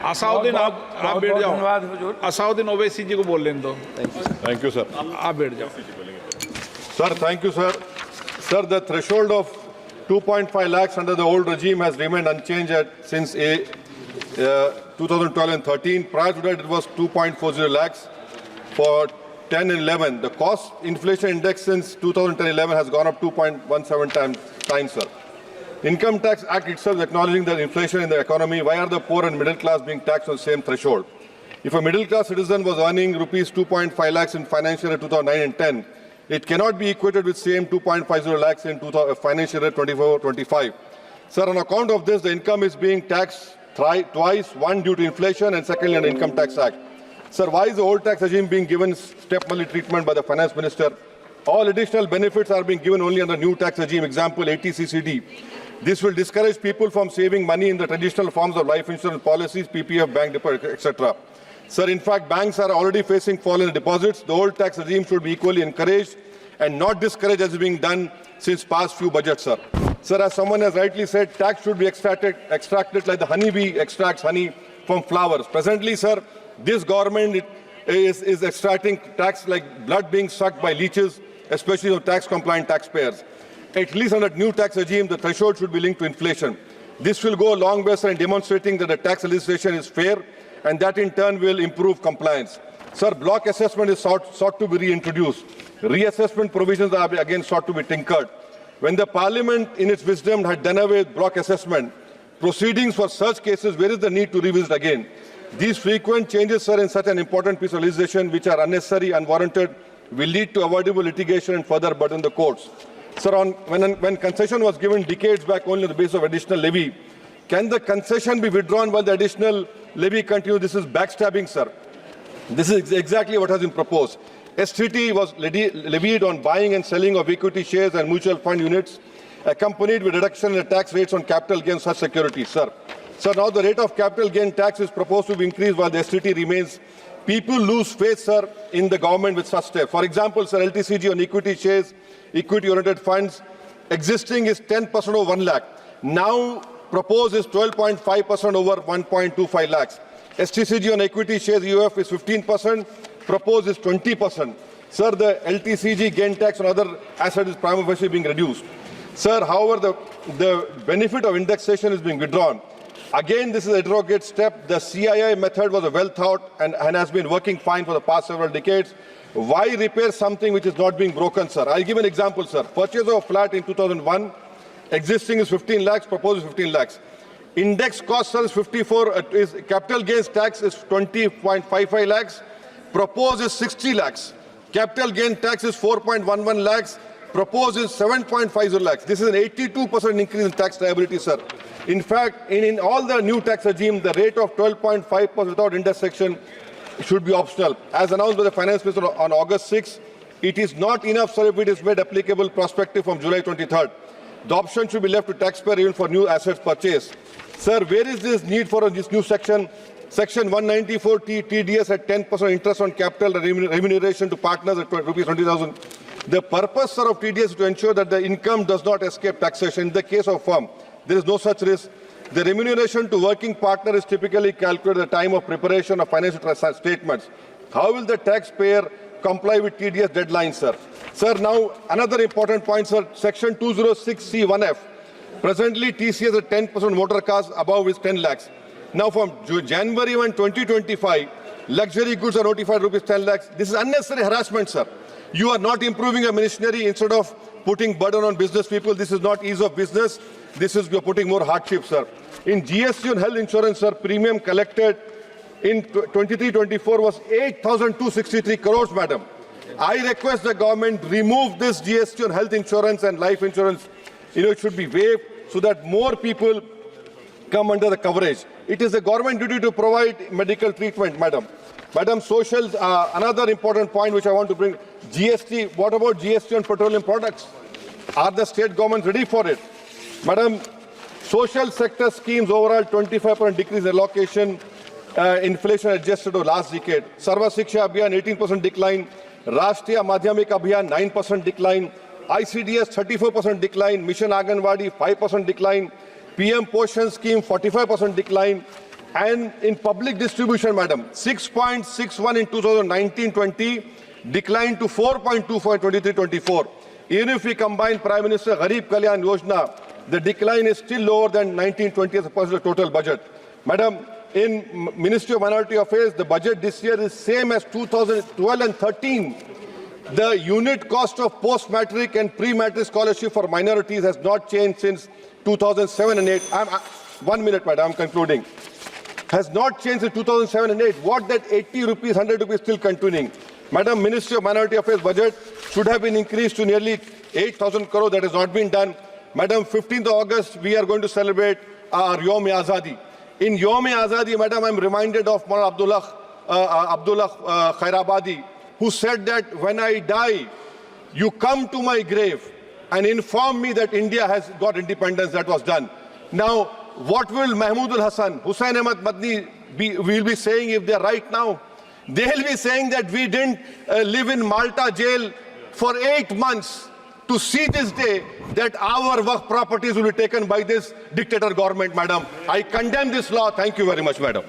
असाउद्दीन आप बैठ जाओ। धन्यवाद हुजूर। असाउद्दीन ओवैसी जी को बोल लेने दो। Thank you, sir. आप बैठ जाओ। Sir, thank you, sir. Sir, the threshold of 2.5 lakhs under the old regime has remained unchanged since 2012 and 13. Prior to that, it was 2.40 lakhs for 10 and 11. The cost inflation index since 2010-11 has gone up 2.17 times, sir. Income Tax Act itself is acknowledging the inflation in the economy. Why are the poor and middle class being taxed on the same threshold? If a middle class citizen was earning rupees 2.5 lakhs in financial year 2009 and 10, it cannot be equated with same 2.50 lakhs in financial year 24-25. Sir, on account of this, the income is being taxed twice, one due to inflation and secondly under Income Tax Act. Sir, why is the old tax regime being given step-money treatment by the Finance Minister? All additional benefits are being given only under new tax regime, example 80CCD. This will discourage people from saving money in the traditional forms of life insurance policies, PPF, bank deposit, etc. Sir, in fact, banks are already facing fall in deposits. The old tax regime should be equally encouraged and not discouraged as is being done since past few budgets, sir. Sir, as someone has rightly said, tax should be extracted like the honeybee extracts honey from flowers. Presently, sir, this government is extracting tax like blood being sucked by leeches, especially of tax-compliant taxpayers. At least under new tax regime, the threshold should be linked to inflation. This will go a long way, sir, in demonstrating that the tax legislation is fair and that in turn will improve compliance. Sir, block assessment is sought to be reintroduced. Reassessment provisions are again sought to be tinkered. When the Parliament, in its wisdom, had done away with block assessment, proceedings for such cases, where is the need to revisit again? These frequent changes, sir, in such an important piece of legislation, which are unnecessary, unwarranted, will lead to avoidable litigation and further burden the courts. Sir, when concession was given decades back only on the basis of additional levy, can the concession be withdrawn while the additional levy continues? This is backstabbing, sir. This is exactly what has been proposed. STT was levied on buying and selling of equity shares and mutual fund units, accompanied with reduction in the tax rates on capital gains such securities, sir. Sir, now the rate of capital gain tax is proposed to be increased while the STT remains. People lose faith, sir, in the government with such steps. For example, sir, LTCG on equity shares, equity-oriented funds, existing is 10% over 1 lakh. Now proposed is 12.5% over 1.25 lakhs. STCG on equity shares UF is 15%, proposed is 20%. Sir, the LTCG gain tax on other assets is prima facie being reduced. Sir, however, the benefit of indexation is being withdrawn. Again, this is a derogatory step. The CII method was well thought and has been working fine for the past several decades. Why repair something which is not being broken, sir? I'll give an example, sir. Purchase of a flat in 2001, existing is 15 lakhs, proposed is 15 lakhs. Index cost, sir, is 54, capital gains tax is 20.55 lakhs, proposed is 60 lakhs. Capital gain tax is 4.11 lakhs, proposed is 7.50 lakhs. This is an 82% increase in tax liability, sir. In fact, in all the new tax regime, the rate of 12.5% without intersection should be optional. As announced by the Finance Minister on August 6, it is not enough, sir, if it is made applicable prospective from July 23rd. The option should be left to taxpayer even for new assets purchased. Sir, where is this need for this new section? Section 194 TDS at 10% interest on capital remuneration to partners at rupees 20,000. The purpose, sir, of TDS is to ensure that the income does not escape taxation. In the case of firm, there is no such risk. The remuneration to working partner is typically calculated at the time of preparation of financial statements. How will the taxpayer comply with TDS deadlines, sir? Sir, now another important point, sir. Section 206C1F. Presently, TCS at 10% motor cars above is 10 lakhs. Now, from January 1, 2025, luxury goods are notified rupees 10 lakhs. This is unnecessary harassment, sir. You are not improving your ministry. Instead of putting burden on business people, this is not ease of business. This is you're putting more hardship, sir. In GST on health insurance, sir, premium collected in 23-24 was 8,263 crores, madam. I request the government remove this GST on health insurance and life insurance. It should be waived so that more people come under the coverage. It is the government duty to provide medical treatment, madam. Madam, social, another important point which I want to bring, GST, what about GST on petroleum products? Are the state governments ready for it? Madam, social sector schemes overall 25% decrease in allocation, inflation adjusted to last decade. Sarva Shiksha Abhiyan 18% decline, Rashtriya Madhyamik Abhiyan 9% decline, ICDS 34% decline, Mission Anganwadi 5% decline, PM Poshan scheme 45% decline, And in public distribution, madam, 6.61 in 2019-20, declined to 4.24 in 23-24. Even if we combine Prime Minister Gharib Kalyan Yojana, the decline is still lower than 19-20 as a percentage of total budget. Madam, in Ministry of Minority Affairs, the budget this year is same as 2012 and 13. The unit cost of post-matric and pre-matric scholarship for minorities has not changed since 2007 and 8. 1 minute, madam, I'm concluding. Has not changed in 2007 and 8. What that 80 rupees, 100 rupees still continuing? Madam, Ministry of Minority Affairs budget should have been increased to nearly 8,000 crore. That has not been done. Madam, 15th of August, we are going to celebrate our Yom-e-Azadi. In Yom-e-Azadi, madam, I'm reminded of Maulana Abdullah Khairabadi, who said that when I die, you come to my grave and inform me that India has got independence. That was done. Now, what will Mahmood al-Hasan, Hussain Ahmad Madni will be saying if they are right now? They'll be saying that we didn't live in Malta jail for 8 months to see this day that our work properties will be taken by this dictator government, madam. I condemn this law. Thank you very much, madam.